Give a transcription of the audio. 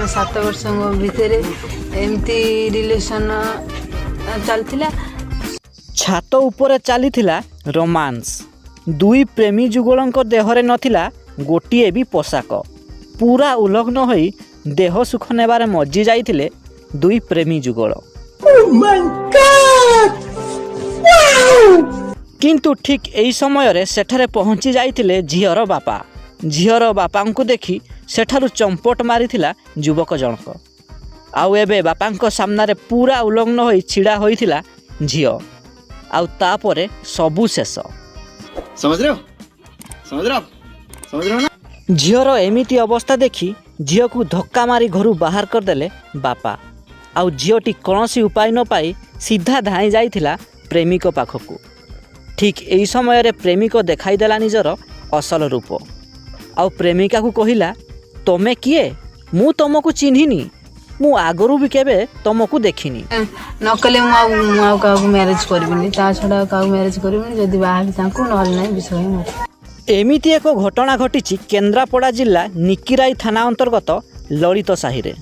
आम 7 वर्ष भितर एमती रिलेशन चलथिला। छात उपरे चलीथिला रोमांस। दुई प्रेमी जुगलंक देहरे नथिला गोटिए भी पोशाक। पूरा उलग्न होई देह सुख नेबारे मज्जी जाइथिले दुई प्रेमी जुगल। किंतु ठीक एई समय रे सेठारे पहुंची जाइथिले झियर बापा। झियर बापांकु देखि सेठारु चंपट मारिथिला युवक जनक। आउ एबे बापांक सामना रे पूरा उलग्न होई छिड़ा होइथिला झियो। आउ तापरे सबु शेष। समझ रहे हो ना? झियर एमिति अवस्था देखि झियो को धक्का मारी घरु बाहर करदेले बापा। आउ झियोटी कौनसी उपाय न पाई सीधा धाई जाइथिला प्रेमिक पाखकु। ठीक एई समय रे प्रेमिक देखाई देला निजर असल रूप। आउ प्रेमिका को कहिला, तमे किए? मु तुमको चिन्हिनी, मु आगरू भी केबे तुमको देखिनी। नकले का मैरिज करबिनी, ता छडा का मैरिज करबिनी, जदी बाहा तांको नहल नै विषय मत। एमिति एक घटना घटिछि केन्द्रापड़ा जिला निकिराई थाना अंतर्गत ललित साही रे।